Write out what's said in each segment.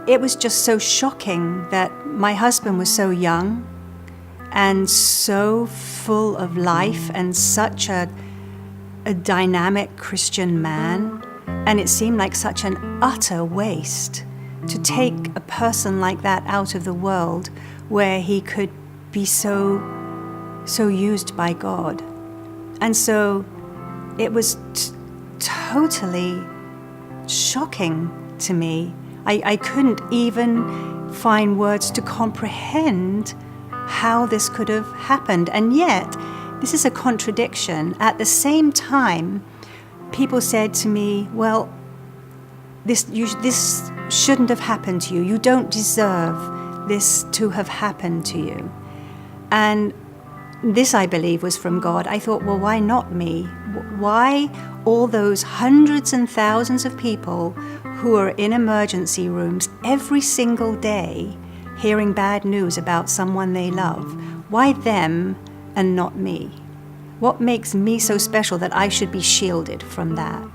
it was just so shocking that my husband was so young and so full of life and such a dynamic Christian man, and it seemed like such an utter waste to take a person like that out of the world where he could be so used by God. And so it was totally shocking to me. I couldn't even find words to comprehend how this could have happened. And yet, this is a contradiction. At the same time, people said to me, well, this shouldn't have happened to you. You don't deserve this to have happened to you. And this, I believe, was from God. I thought, well, why not me? Why all those hundreds and thousands of people who are in emergency rooms every single day hearing bad news about someone they love? Why them and not me? What makes me so special that I should be shielded from that?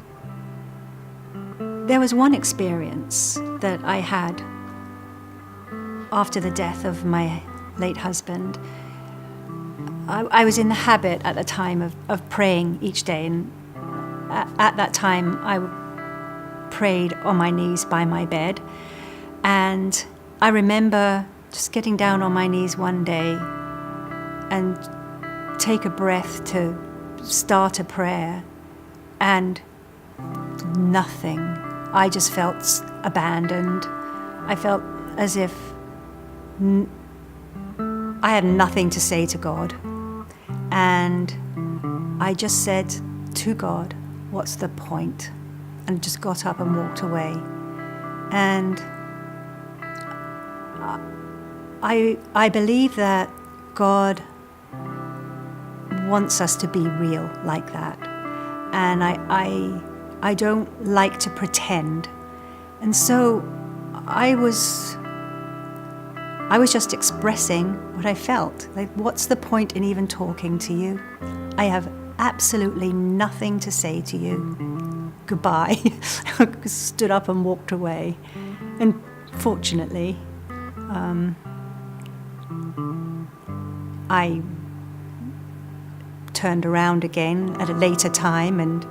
There was one experience that I had after the death of my late husband. I was in the habit at the time of praying each day, and at that time I prayed on my knees by my bed. And I remember just getting down on my knees one day and take a breath to start a prayer, and nothing. I just felt abandoned. I felt as if I had nothing to say to God. And I just said to God, what's the point? And just got up and walked away. And I believe that God wants us to be real like that. And I don't like to pretend. And so I was just expressing what I felt. Like, what's the point in even talking to you? I have absolutely nothing to say to you. Goodbye. Stood up and walked away. And fortunately, I turned around again at a later time and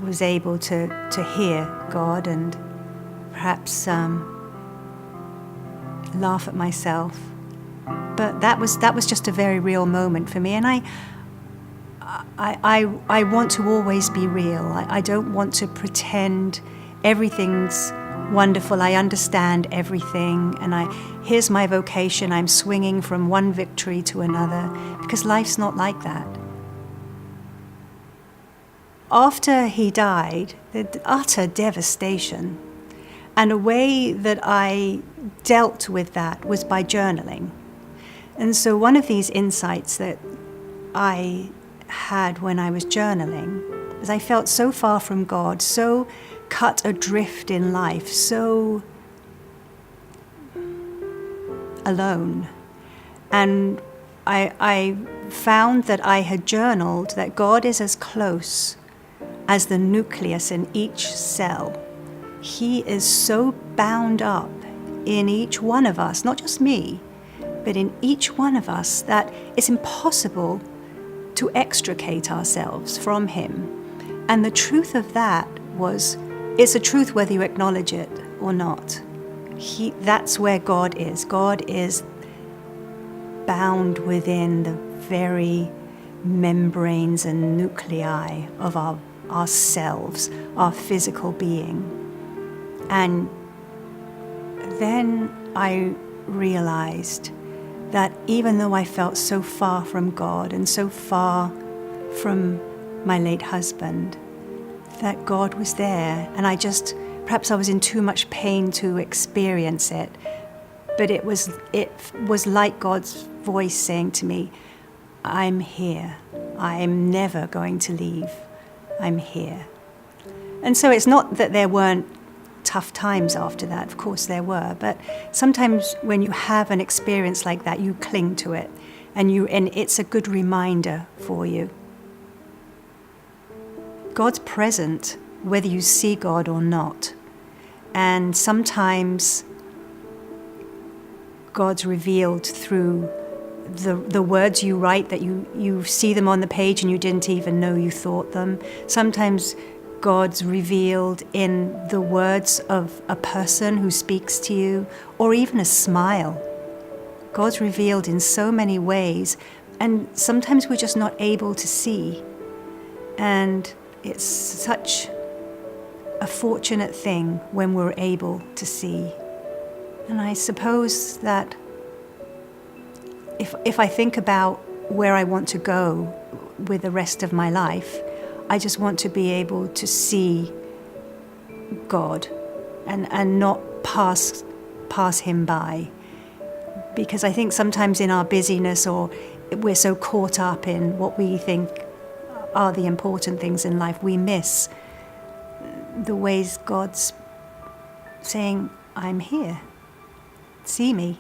was able to hear God and perhaps laugh at myself. But that was just a very real moment for me, and I want to always be real. I don't want to pretend everything's wonderful. I understand everything, and here's my vocation. I'm swinging from one victory to another, because life's not like that. After he died, the utter devastation, and a way that I dealt with that was by journaling. And so one of these insights that I had when I was journaling was I felt so far from God, so cut adrift in life, so alone. And I found that I had journaled that God is as close as the nucleus in each cell. He is so bound up in each one of us, not just me, but in each one of us, that it's impossible to extricate ourselves from him. And the truth of that was, it's a truth whether you acknowledge it or not. That's where God is. God is bound within the very membranes and nuclei of ourselves, our physical being. And then I realized that even though I felt so far from God and so far from my late husband, that God was there. And perhaps I was in too much pain to experience it, but it was like God's voice saying to me, I'm here. I'm never going to leave. I'm here. And so it's not that there weren't tough times after that. Of course there were, but sometimes when you have an experience like that, you cling to it, and it's a good reminder for you. God's present whether you see God or not. And sometimes God's revealed through the words you write, that you see them on the page and you didn't even know you thought them. Sometimes God's revealed in the words of a person who speaks to you, or even a smile. God's revealed in so many ways, and sometimes we're just not able to see. And it's such a fortunate thing when we're able to see. And I suppose that if I think about where I want to go with the rest of my life, I just want to be able to see God and not pass him by. Because I think sometimes in our busyness, or we're so caught up in what we think are the important things in life, we miss the ways God's saying, I'm here, see me.